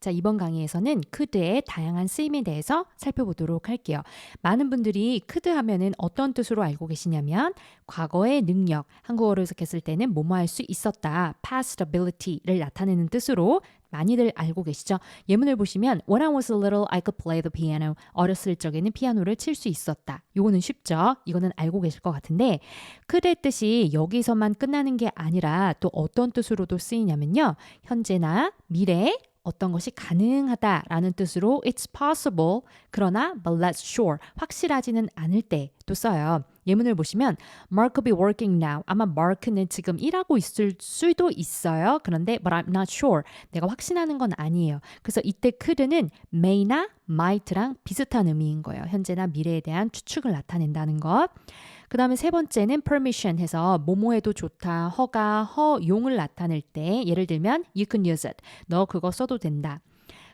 자, 이번 강의에서는 could의 다양한 쓰임에 대해서 살펴보도록 할게요. 많은 분들이 could 하면은 어떤 뜻으로 알고 계시냐면 과거의 능력, 한국어로 해석했을 때는 뭐뭐 할 수 있었다, past ability를 나타내는 뜻으로 많이들 알고 계시죠? 예문을 보시면 When I was little, I could play the piano. 어렸을 적에는 피아노를 칠 수 있었다. 요거는 쉽죠? 이거는 알고 계실 것 같은데 could의 뜻이 여기서만 끝나는 게 아니라 또 어떤 뜻으로도 쓰이냐면요. 현재나 미래 어떤 것이 가능하다라는 뜻으로 it's possible 그러나 but less sure 확실하지는 않을 때도 써요. 예문을 보시면 Mark could be working now. 아마 Mark는 지금 일하고 있을 수도 있어요. 그런데 but I'm not sure. 내가 확신하는 건 아니에요. 그래서 이때 could는 may나 might랑 비슷한 의미인 거예요. 현재나 미래에 대한 추측을 나타낸다는 것. 그 다음에 세 번째는 permission 해서 뭐뭐해도 좋다, 허가, 허용을 나타낼 때 예를 들면 you can use it. 너 그거 써도 된다.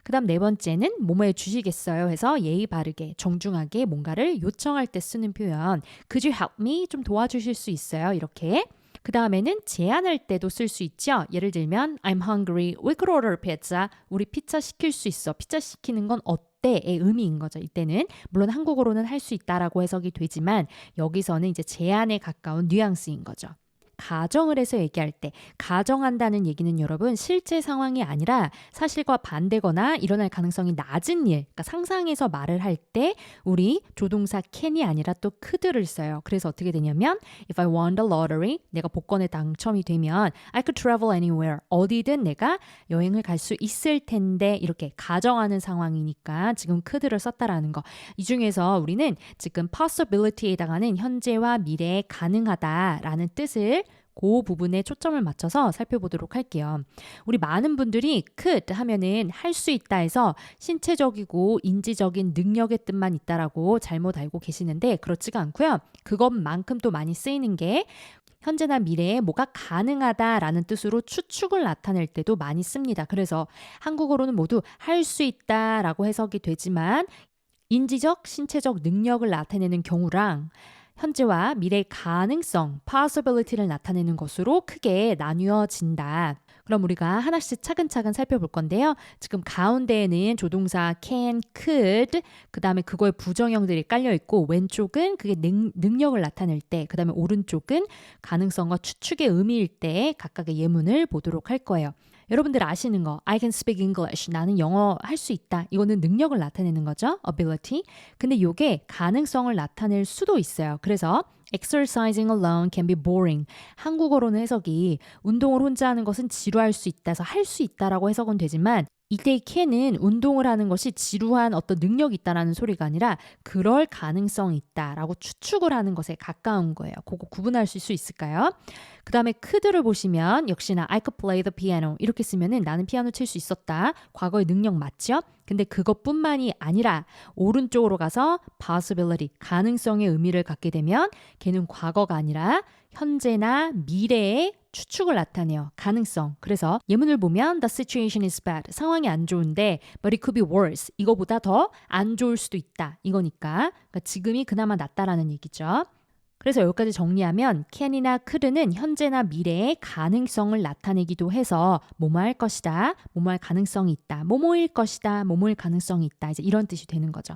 그 다음 네 번째는 뭐뭐해 주시겠어요 해서 예의 바르게 정중하게 뭔가를 요청할 때 쓰는 표현 Could you help me? 좀 도와주실 수 있어요? 이렇게 그 다음에는 제안할 때도 쓸 수 있죠. 예를 들면 I'm hungry, we could order pizza. 우리 피자 시킬 수 있어. 피자 시키는 건 어때?의 의미인 거죠. 이때는 물론 한국어로는 할 수 있다라고 해석이 되지만 여기서는 이제 제안에 가까운 뉘앙스인 거죠. 가정을 해서 얘기할 때 가정한다는 얘기는 여러분 실제 상황이 아니라 사실과 반대거나 일어날 가능성이 낮은 일, 그러니까 상상해서 말을 할 때 우리 조동사 can이 아니라 또 could를 써요. 그래서 어떻게 되냐면 If I won the lottery, 내가 복권에 당첨이 되면 I could travel anywhere, 어디든 내가 여행을 갈 수 있을 텐데 이렇게 가정하는 상황이니까 지금 could를 썼다라는 거. 이 중에서 우리는 지금 possibility에 해당하는 현재와 미래에 가능하다라는 뜻을 그 부분에 초점을 맞춰서 살펴보도록 할게요. 우리 많은 분들이 could 하면은 할 수 있다 해서 신체적이고 인지적인 능력의 뜻만 있다라고 잘못 알고 계시는데 그렇지가 않고요. 그것만큼 또 많이 쓰이는 게 현재나 미래에 뭐가 가능하다라는 뜻으로 추측을 나타낼 때도 많이 씁니다. 그래서 한국어로는 모두 할 수 있다라고 해석이 되지만 인지적, 신체적 능력을 나타내는 경우랑 현재와 미래의 가능성, possibility를 나타내는 것으로 크게 나뉘어진다. 그럼 우리가 하나씩 차근차근 살펴볼 건데요. 지금 가운데에는 조동사 can, could, 그 다음에 그거의 부정형들이 깔려있고 왼쪽은 그게 능력을 나타낼 때, 그 다음에 오른쪽은 가능성과 추측의 의미일 때 각각의 예문을 보도록 할 거예요. 여러분들 아시는 거 I can speak English. 나는 영어 할 수 있다. 이거는 능력을 나타내는 거죠. ability. 근데 이게 가능성을 나타낼 수도 있어요. 그래서 exercising alone can be boring. 한국어로는 해석이 운동을 혼자 하는 것은 지루할 수 있다 해서 할 수 있다라고 해석은 되지만 이때의 can은 운동을 하는 것이 지루한 어떤 능력이 있다라는 소리가 아니라 그럴 가능성이 있다라고 추측을 하는 것에 가까운 거예요. 그거 구분할 수 있을까요? 그 다음에 could를 보시면 역시나 I could play the piano 이렇게 쓰면은 나는 피아노 칠 수 있었다. 과거의 능력 맞죠? 근데 그것뿐만이 아니라 오른쪽으로 가서 possibility, 가능성의 의미를 갖게 되면 걔는 과거가 아니라 현재나 미래의 추측을 나타내요. 가능성. 그래서 예문을 보면 The situation is bad. 상황이 안 좋은데 But it could be worse. 이거보다 더 안 좋을 수도 있다. 이거니까 그러니까 지금이 그나마 낫다라는 얘기죠. 그래서 여기까지 정리하면 can이나 could는 현재나 미래의 가능성을 나타내기도 해서 뭐뭐 할 것이다, 뭐뭐 할 가능성이 있다, 뭐뭐일 것이다, 뭐뭐일 가능성이 있다. 이제 이런 뜻이 되는 거죠.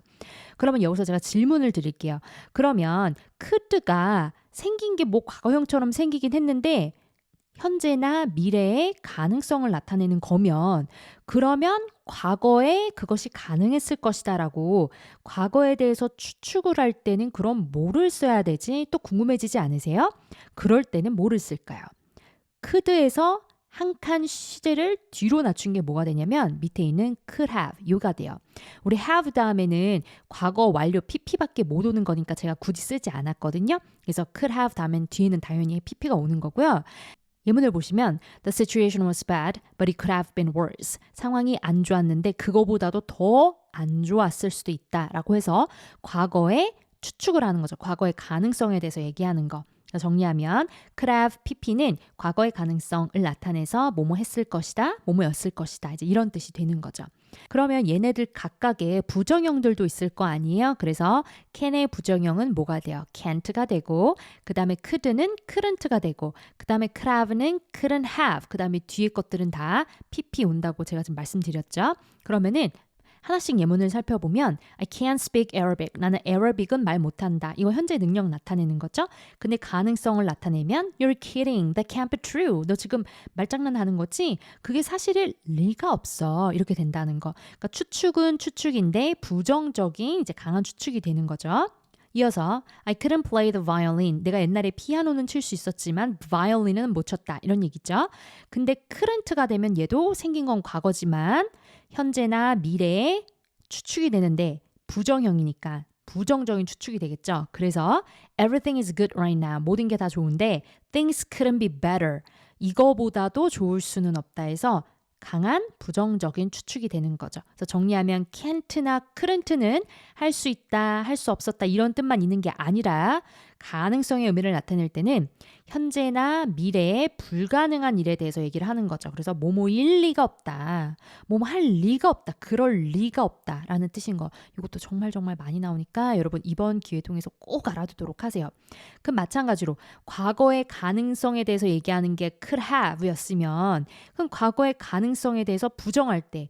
그러면 여기서 제가 질문을 드릴게요. 그러면 could가 생긴 게 뭐 과거형처럼 생기긴 했는데 현재나 미래의 가능성을 나타내는 거면 그러면 과거에 그것이 가능했을 것이다라고 과거에 대해서 추측을 할 때는 그럼 뭐를 써야 되지? 또 궁금해지지 않으세요? 그럴 때는 뭐를 쓸까요? could에서 한 칸 시제를 뒤로 낮춘 게 뭐가 되냐면 밑에 있는 could have, 요가 돼요. 우리 have 다음에는 과거 완료 pp밖에 못 오는 거니까 제가 굳이 쓰지 않았거든요. 그래서 could have 다음엔 뒤에는 당연히 pp가 오는 거고요. 예문을 보시면 The situation was bad, but it could have been worse. 상황이 안 좋았는데 그거보다도 더 안 좋았을 수도 있다라고 해서 과거에 추측을 하는 거죠. 과거의 가능성에 대해서 얘기하는 거. 정리하면 could have pp는 과거의 가능성을 나타내서 뭐뭐 했을 것이다, 뭐뭐였을 것이다. 이제 이런 뜻이 되는 거죠. 그러면 얘네들 각각의 부정형들도 있을 거 아니에요? 그래서 can의 부정형은 뭐가 돼요? can't가 되고 그 다음에 could는 couldn't가 되고 그 다음에 could have는 couldn't have 그 다음에 뒤에 것들은 다 pp 온다고 제가 지금 말씀드렸죠. 그러면은 하나씩 예문을 살펴보면 I can't speak Arabic. 나는 Arabic은 말 못한다. 이거 현재 능력 나타내는 거죠. 근데 가능성을 나타내면 You're kidding. That can't be true. 너 지금 말장난하는 거지? 그게 사실일 리가 없어. 이렇게 된다는 거. 그러니까 추측은 추측인데 부정적인 이제 강한 추측이 되는 거죠. 이어서 I couldn't play the violin. 내가 옛날에 피아노는 칠 수 있었지만 violin은 못 쳤다. 이런 얘기죠. 근데 couldn't가 되면 얘도 생긴 건 과거지만 현재나 미래에 추측이 되는데 부정형이니까 부정적인 추측이 되겠죠. 그래서 everything is good right now. 모든 게 다 좋은데 things couldn't be better. 이거보다도 좋을 수는 없다 해서 강한 부정적인 추측이 되는 거죠. 그래서 정리하면 can't나 couldn't는 할 수 있다, 할 수 없었다 이런 뜻만 있는 게 아니라 가능성의 의미를 나타낼 때는 현재나 미래에 불가능한 일에 대해서 얘기를 하는 거죠. 그래서 뭐뭐일 리가 없다. 뭐뭐 할 리가 없다. 그럴 리가 없다. 라는 뜻인 거. 이것도 정말 많이 나오니까 여러분 이번 기회 통해서 꼭 알아두도록 하세요. 그 마찬가지로 과거의 가능성에 대해서 얘기하는 게 could have 였으면 그럼 과거의 가능성에 대해서 부정할 때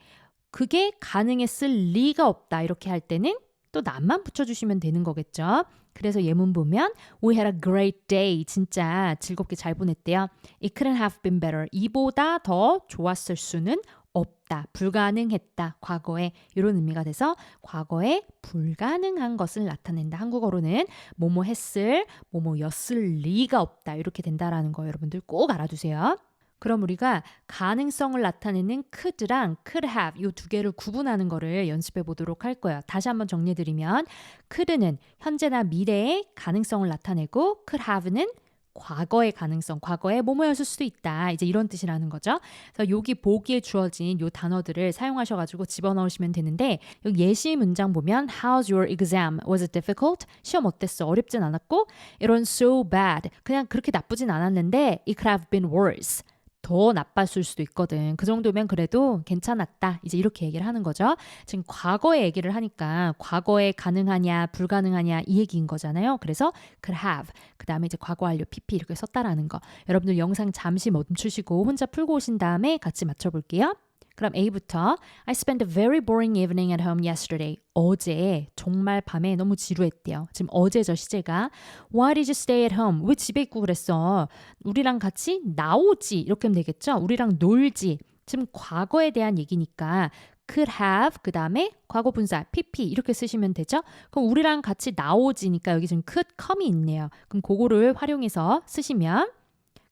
그게 가능했을 리가 없다. 이렇게 할 때는 또 남만 붙여주시면 되는 거겠죠. 그래서 예문 보면 We had a great day. 진짜 즐겁게 잘 보냈대요. It couldn't have been better. 이보다 더 좋았을 수는 없다. 불가능했다. 과거에 이런 의미가 돼서 과거에 불가능한 것을 나타낸다. 한국어로는 뭐뭐 했을, 뭐뭐였을 리가 없다. 이렇게 된다라는 거 여러분들 꼭 알아두세요. 그럼 우리가 가능성을 나타내는 could랑 could have 이 두 개를 구분하는 거를 연습해 보도록 할 거예요. 다시 한번 정리해드리면 could는 현재나 미래의 가능성을 나타내고 could have는 과거의 가능성, 과거에 뭐뭐였을 수도 있다. 이제 이런 뜻이라는 거죠. 그래서 여기 보기에 주어진 이 단어들을 사용하셔가지고 집어넣으시면 되는데 여기 예시 문장 보면 How's your exam? Was it difficult? 시험 어땠어? 어렵진 않았고 It wasn't so bad. 그냥 그렇게 나쁘진 않았는데 It could have been worse. 더 나빴을 수도 있거든. 그 정도면 그래도 괜찮았다. 이제 이렇게 얘기를 하는 거죠. 지금 과거의 얘기를 하니까 과거에 가능하냐 불가능하냐 이 얘기인 거잖아요. 그래서 could have 그 다음에 이제 과거 완료 pp 이렇게 썼다라는 거. 여러분들 영상 잠시 멈추시고 혼자 풀고 오신 다음에 같이 맞춰볼게요. 그럼 A부터 I spent a very boring evening at home yesterday. 어제 정말 밤에 너무 지루했대요. 지금 어제죠 시제가. Why did you stay at home? 왜 집에 있고 그랬어? 우리랑 같이 나오지 이렇게 하면 되겠죠? 우리랑 놀지. 지금 과거에 대한 얘기니까 could have 그 다음에 과거 분사 pp 이렇게 쓰시면 되죠? 그럼 우리랑 같이 나오지니까 여기 지금 could come이 있네요. 그럼 그거를 활용해서 쓰시면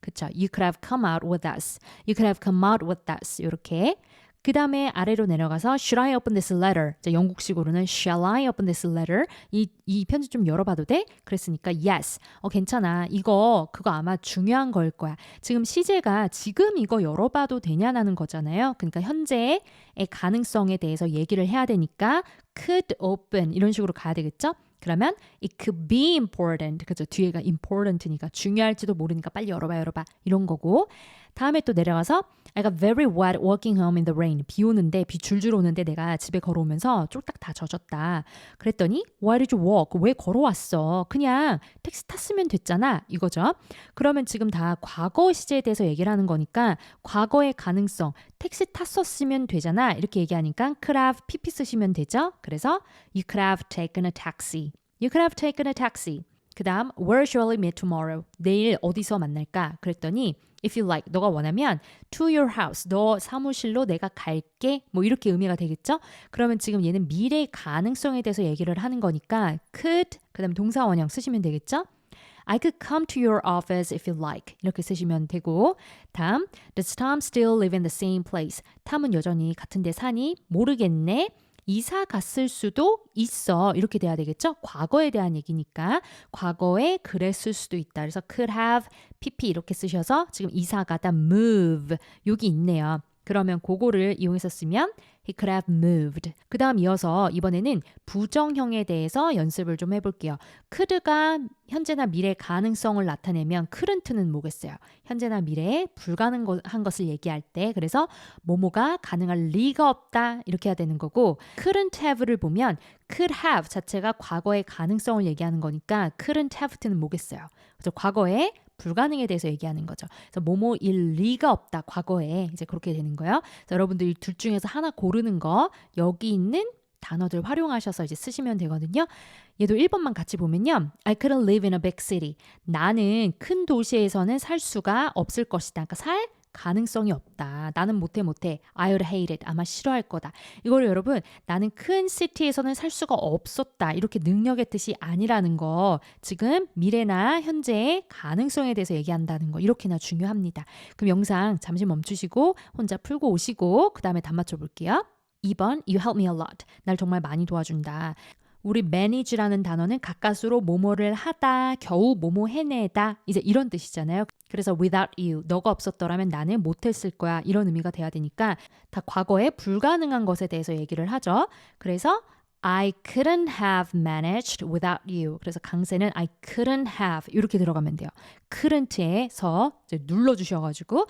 그쵸? You could have come out with us. You could have come out with us. 이렇게. 그 다음에 아래로 내려가서 Should I open this letter? 자, 영국식으로는 Shall I open this letter? 이 편지 좀 열어봐도 돼? 그랬으니까 Yes. 괜찮아. 그거 아마 중요한 걸 거야. 지금 시제가 지금 이거 열어봐도 되냐라는 거잖아요. 그러니까 현재의 가능성에 대해서 얘기를 해야 되니까 could open 이런 식으로 가야 되겠죠? 그러면 it could be important. 그죠? 뒤에가 important니까 중요할지도 모르니까 빨리 열어봐. 이런 거고. 다음에 또 내려가서 I got very wet walking home in the rain. 비 오는데 비 줄줄 오는데 내가 집에 걸어오면서 쫄딱 다 젖었다. 그랬더니 Why did you walk? 왜 걸어왔어? 그냥 택시 탔으면 됐잖아. 이거죠. 그러면 지금 다 과거 시제에 대해서 얘기를 하는 거니까 과거의 가능성 택시 탔었으면 되잖아. 이렇게 얘기하니까 could have pp 쓰시면 되죠. 그래서 You could have taken a taxi. You could have taken a taxi. 그 다음 Where shall we meet tomorrow? 내일 어디서 만날까? 그랬더니 If you like, 너가 원하면 to your house, 너 사무실로 내가 갈게. 뭐 이렇게 의미가 되겠죠? 그러면 지금 얘는 미래 가능성에 대해서 얘기를 하는 거니까 could, 그 다음에 동사 원형 쓰시면 되겠죠? I could come to your office if you like. 이렇게 쓰시면 되고 다음 Does Tom still live in the same place? 탐은 여전히 같은 데 사니? 모르겠네. 이사 갔을 수도 있어. 이렇게 돼야 되겠죠? 과거에 대한 얘기니까 과거에 그랬을 수도 있다. 그래서 could have, pp 이렇게 쓰셔서 지금 이사 가다 move 여기 있네요. 그러면 그거를 이용해서 쓰면 he could have moved. 그 다음 이어서 이번에는 부정형에 대해서 연습을 좀 해볼게요. could가 현재나 미래 가능성을 나타내면 couldn't는 뭐겠어요? 현재나 미래에 불가능한 것을 얘기할 때 그래서 뭐뭐가 가능할 리가 없다 이렇게 해야 되는 거고 couldn't have를 보면 could have 자체가 과거의 가능성을 얘기하는 거니까 couldn't have는 뭐겠어요? 그래서 과거에 불가능에 대해서 얘기하는 거죠. 그래서 뭐뭐일 리가 없다. 과거에 이제 그렇게 되는 거예요. 그래서 여러분들이 둘 중에서 하나 고르는 거 여기 있는 단어들 활용하셔서 이제 쓰시면 되거든요. 얘도 1번만 같이 보면요. I couldn't live in a big city. 나는 큰 도시에서는 살 수가 없을 것이다. 그러니까 살 가능성이 없다. 나는 못해. I would hate it. 아마 싫어할 거다. 이거를 여러분 나는 큰 시티에서는 살 수가 없었다. 이렇게 능력의 뜻이 아니라는 거 지금 미래나 현재의 가능성에 대해서 얘기한다는 거 이렇게나 중요합니다. 그럼 영상 잠시 멈추시고 혼자 풀고 오시고 그 다음에 답 맞춰볼게요. 2번 You help me a lot. 날 정말 많이 도와준다. 우리 manage라는 단어는 가까스로 뭐뭐를 하다, 겨우 뭐뭐 해내다 이제 이런 뜻이잖아요. 그래서 without you, 너가 없었더라면 나는 못했을 거야 이런 의미가 돼야 되니까 다 과거에 불가능한 것에 대해서 얘기를 하죠. 그래서 I couldn't have managed without you. 그래서 강세는 I couldn't have 이렇게 들어가면 돼요. couldn't에서 이제 눌러주셔가지고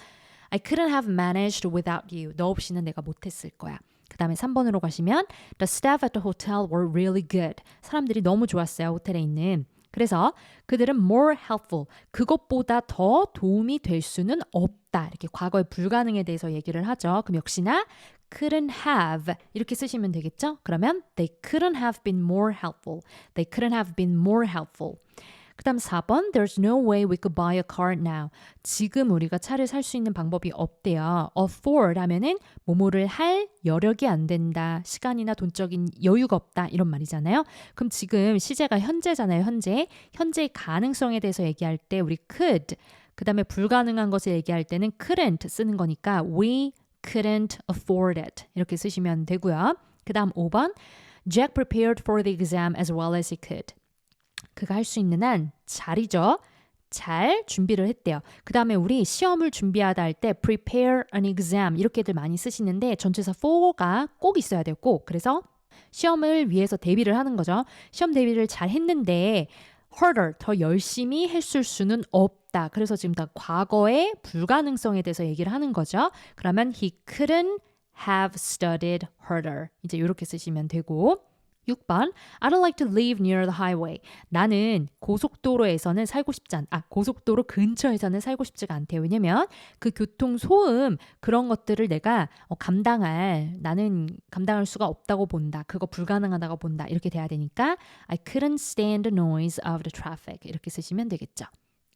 I couldn't have managed without you. 너 없이는 내가 못했을 거야. 그 다음에 3번으로 가시면 The staff at the hotel were really good. 사람들이 너무 좋았어요. 호텔에 있는. 그래서 그들은 more helpful. 그것보다 더 도움이 될 수는 없다. 이렇게 과거의 불가능에 대해서 얘기를 하죠. 그럼 역시나 couldn't have 이렇게 쓰시면 되겠죠? 그러면 they couldn't have been more helpful. They couldn't have been more helpful. 그 다음 4번 There's no way we could buy a car now. 지금 우리가 차를 살 수 있는 방법이 없대요. afford 하면은 뭐뭐를 할 여력이 안 된다. 시간이나 돈적인 여유가 없다. 이런 말이잖아요. 그럼 지금 시제가 현재잖아요. 현재의 가능성에 대해서 얘기할 때 우리 could 그 다음에 불가능한 것을 얘기할 때는 couldn't 쓰는 거니까 we couldn't afford it. 이렇게 쓰시면 되고요. 그 다음 5번 Jack prepared for the exam as well as he could. 그가 할 수 있는 한 잘이죠. 잘 준비를 했대요. 그 다음에 우리 시험을 준비하다 할 때 prepare an exam 이렇게들 많이 쓰시는데 전체에서 for가 꼭 있어야 돼요. 꼭. 그래서 시험을 위해서 대비를 하는 거죠. 시험 대비를 잘 했는데 harder, 더 열심히 했을 수는 없다. 그래서 지금 다 과거의 불가능성에 대해서 얘기를 하는 거죠. 그러면 he couldn't have studied harder. 이제 이렇게 쓰시면 되고 6번 I don't like to live near the highway. 나는 고속도로에서는 살고 싶지 고속도로 근처에서는 살고 싶지가 않대요. 왜냐면 그 교통 소음 그런 것들을 내가 나는 감당할 수가 없다고 본다. 그거 불가능하다고 본다. 이렇게 돼야 되니까 I couldn't stand the noise of the traffic. 이렇게 쓰시면 되겠죠.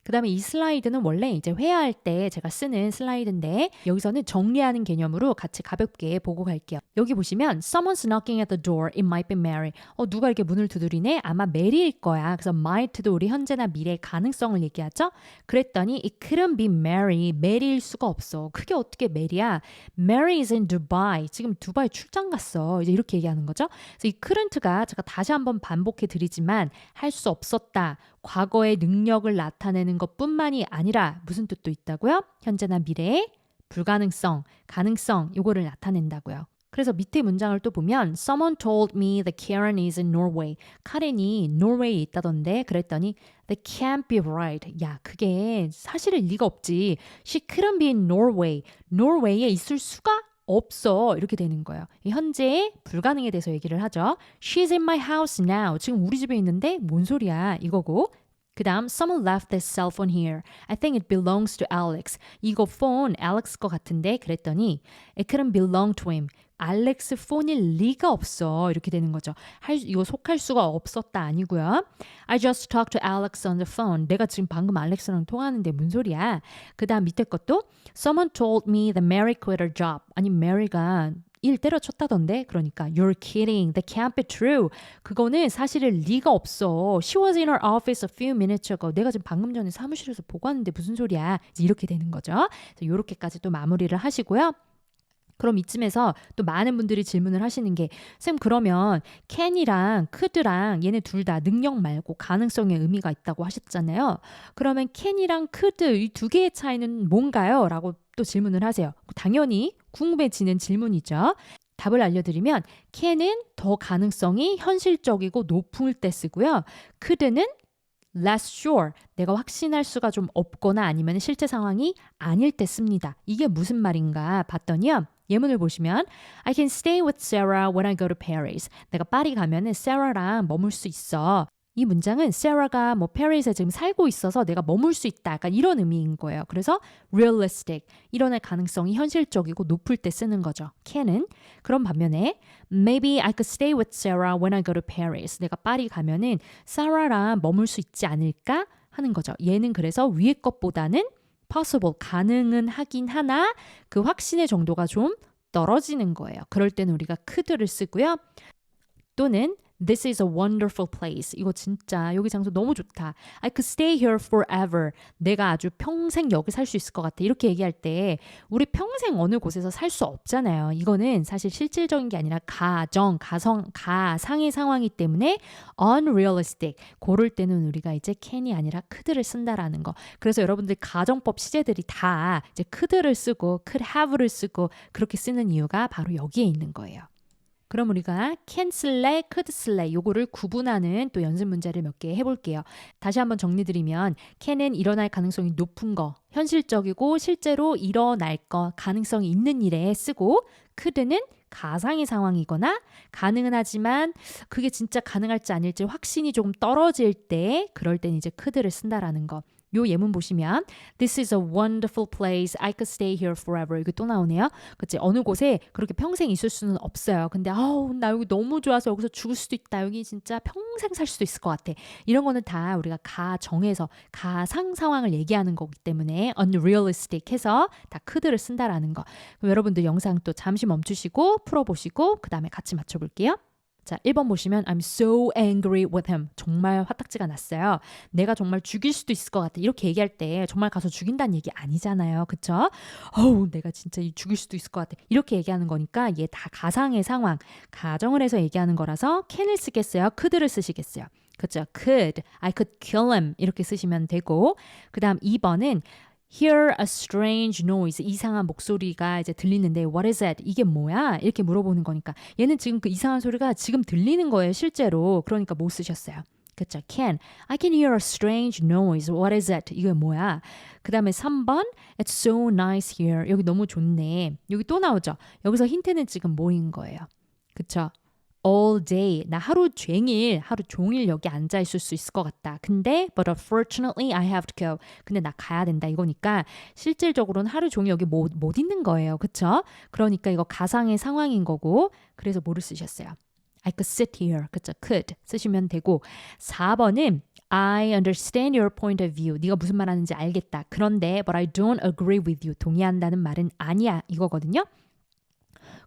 그 다음에 이 슬라이드는 원래 이제 회화할 때 제가 쓰는 슬라이드인데 여기서는 정리하는 개념으로 같이 가볍게 보고 갈게요. 여기 보시면 Someone's knocking at the door. It might be Mary. 누가 이렇게 문을 두드리네? 아마 메리일 거야. 그래서 might도 우리 현재나 미래의 가능성을 얘기하죠. 그랬더니 It couldn't be Mary. 메리일 수가 없어. 그게 어떻게 메리야? Mary is in Dubai. 지금 두바이 출장 갔어. 이제 이렇게 얘기하는 거죠. 그래서 이 couldn't가 제가 다시 한번 반복해 드리지만 할 수 없었다. 과거의 능력을 나타내는 것뿐만이 아니라 무슨 뜻도 있다고요? 현재나 미래의 불가능성, 가능성 이거를 나타낸다고요. 그래서 밑에 문장을 또 보면 Someone told me that Karen is in Norway. 카렌이 노르웨이에 있다던데 그랬더니 That can't be right. 야, 그게 사실일 리가 없지. She couldn't be in Norway. 노르웨이에 있을 수가 없어. 이렇게 되는 거예요. 현재의 불가능에 대해서 얘기를 하죠. She's in my house now. 지금 우리 집에 있는데 뭔 소리야 이거고. 그 다음 Someone left this cell phone here. I think it belongs to Alex. 이거 폰 Alex 거 같은데 그랬더니 It couldn't belong to him. 알렉스 폰일 리가 없어. 이렇게 되는 거죠. 이거 속할 수가 없었다 아니고요. I just talked to Alex on the phone. 내가 지금 방금 알렉스랑 통화하는데 뭔 소리야. 그 다음 밑에 것도 Someone told me that Mary quit her job. 아니 Mary가 일 때려쳤다던데 그러니까 You're kidding. That can't be true. 그거는 사실은 리가 없어. She was in her office a few minutes ago. 내가 지금 방금 전에 사무실에서 보고 왔는데 무슨 소리야. 이렇게 되는 거죠. 이렇게까지 또 마무리를 하시고요. 그럼 이쯤에서 또 많은 분들이 질문을 하시는 게 쌤 그러면 can이랑 could랑 얘네 둘 다 능력 말고 가능성의 의미가 있다고 하셨잖아요. 그러면 can이랑 could 이 두 개의 차이는 뭔가요? 라고 또 질문을 하세요. 당연히 궁금해지는 질문이죠. 답을 알려드리면 can은 더 가능성이 현실적이고 높을 때 쓰고요. could는 less sure, 내가 확신할 수가 좀 없거나 아니면 실제 상황이 아닐 때 씁니다. 이게 무슨 말인가 봤더니요. 예문을 보시면 I can stay with Sarah when I go to Paris. 내가 파리 가면은 Sarah랑 머물 수 있어. 이 문장은 Sarah가 뭐 페리스에 지금 살고 있어서 내가 머물 수 있다. 약간 이런 의미인 거예요. 그래서 realistic, 일어날 가능성이 현실적이고 높을 때 쓰는 거죠. can은. 그런 반면에 maybe I could stay with Sarah when I go to Paris. 내가 파리 가면은 Sarah랑 머물 수 있지 않을까 하는 거죠. 얘는 그래서 위의 것보다는 possible, 가능은 하긴 하나 그 확신의 정도가 좀 떨어지는 거예요. 그럴 때는 우리가 could를 쓰고요. 또는 This is a wonderful place. 이거 진짜 여기 장소 너무 좋다. I could stay here forever. 내가 아주 평생 여기 살 수 있을 것 같아. 이렇게 얘기할 때 우리 평생 어느 곳에서 살 수 없잖아요. 이거는 사실 실질적인 게 아니라 가상의 상황이기 때문에 unrealistic. 고를 때는 우리가 이제 can이 아니라 could를 쓴다라는 거. 그래서 여러분들 가정법 시제들이 다 이제 could를 쓰고 could have를 쓰고 그렇게 쓰는 이유가 바로 여기에 있는 거예요. 그럼 우리가 can 쓸래, could 쓸래 요거를 구분하는 또 연습 문제를 몇 개 해볼게요. 다시 한번 정리드리면 can은 일어날 가능성이 높은 거, 현실적이고 실제로 일어날 거, 가능성이 있는 일에 쓰고 could는 가상의 상황이거나 가능은 하지만 그게 진짜 가능할지 아닐지 확신이 조금 떨어질 때 그럴 땐 이제 could를 쓴다라는 거. 요 예문 보시면 This is a wonderful place. I could stay here forever. 이게 또 나오네요. 그치? 어느 곳에 그렇게 평생 있을 수는 없어요. 근데 나 여기 너무 좋아서 여기서 죽을 수도 있다. 여기 진짜 평생 살 수도 있을 것 같아. 이런 거는 다 우리가 가정에서 가상 상황을 얘기하는 거기 때문에 unrealistic 해서 다 could를 쓴다라는 거. 그럼 여러분들 영상 또 잠시 멈추시고 풀어보시고 그 다음에 같이 맞춰볼게요. 자, 1번 보시면 I'm so angry with him. 정말 화딱지가 났어요. 내가 정말 죽일 수도 있을 것 같아. 이렇게 얘기할 때 정말 가서 죽인다는 얘기 아니잖아요. 그쵸? 내가 진짜 죽일 수도 있을 것 같아. 이렇게 얘기하는 거니까 얘 다 가상의 상황, 가정을 해서 얘기하는 거라서 can을 쓰겠어요? could를 쓰시겠어요? 그쵸? could, I could kill him 이렇게 쓰시면 되고 그 다음 2번은 hear a strange noise. 이상한 목소리가 이제 들리는데 what is that? 이게 뭐야? 이렇게 물어보는 거니까 얘는 지금 그 이상한 소리가 지금 들리는 거예요. 실제로. 그러니까 못 쓰셨어요. 그쵸? can. I can hear a strange noise. What is that? 이게 뭐야? 그 다음에 3번 It's so nice here. 여기 너무 좋네. 여기 또 나오죠? 여기서 힌트는 지금 뭐인 거예요? 그쵸? all day. 나 하루 종일 여기 앉아 있을 수 있을 것 같다. 근데 but unfortunately I have to go. 근데 나 가야 된다 이거니까 실질적으로는 하루 종일 여기 못 있는 거예요. 그쵸? 그러니까 이거 가상의 상황인 거고 그래서 뭐를 쓰셨어요? I could sit here. 그쵸? could 쓰시면 되고 4번은 I understand your point of view. 네가 무슨 말 하는지 알겠다. 그런데 but I don't agree with you. 동의한다는 말은 아니야. 이거거든요.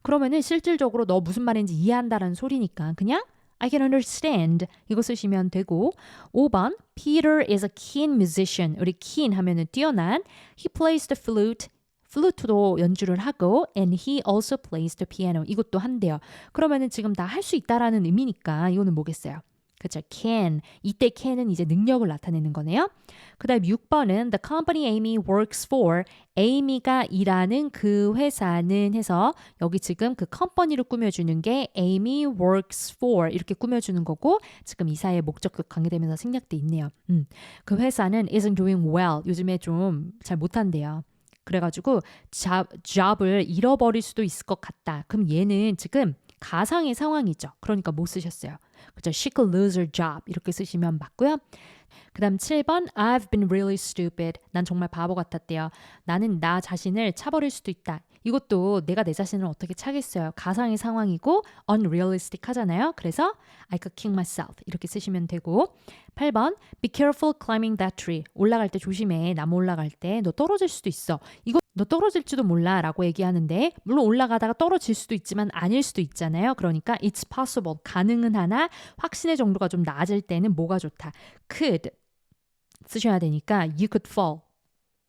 그러면은 실질적으로 너 무슨 말인지 이해한다라는 소리니까 그냥 I can understand 이거 쓰시면 되고 5번 Peter is a keen musician. 우리 keen 하면은 뛰어난 He plays the flute. 플루트도 연주를 하고 and he also plays the piano. 이것도 한대요. 그러면은 지금 다 할 수 있다라는 의미니까 이거는 뭐겠어요? 그렇죠. can. 이때 can은 이제 능력을 나타내는 거네요. 그 다음 6번은 the company Amy works for. Amy가 일하는 그 회사는 해서 여기 지금 그 컴퍼니를 꾸며주는 게 Amy works for 이렇게 꾸며주는 거고 지금 이사의 목적격 관계되면서 생략돼 있네요. 그 회사는 isn't doing well. 요즘에 좀 잘 못한대요. 그래가지고 job을 잃어버릴 수도 있을 것 같다. 그럼 얘는 지금 가상의 상황이죠. 그러니까 못 쓰셨어요. 그죠? She could lose her job. 이렇게 쓰시면 맞고요. 그 다음 7번 I've been really stupid. 난 정말 바보 같았대요. 나는 나 자신을 차버릴 수도 있다. 이것도 내가 내 자신을 어떻게 차겠어요. 가상의 상황이고 unrealistic 하잖아요. 그래서 I could kick myself. 이렇게 쓰시면 되고 8번 Be careful climbing that tree. 올라갈 때 조심해. 나무 올라갈 때 너 떨어질 수도 있어. 이거 너 떨어질지도 몰라 라고 얘기하는데 물론 올라가다가 떨어질 수도 있지만 아닐 수도 있잖아요. 그러니까 it's possible. 가능은 하나 확신의 정도가 좀 낮을 때는 뭐가 좋다. could 쓰셔야 되니까 you could fall.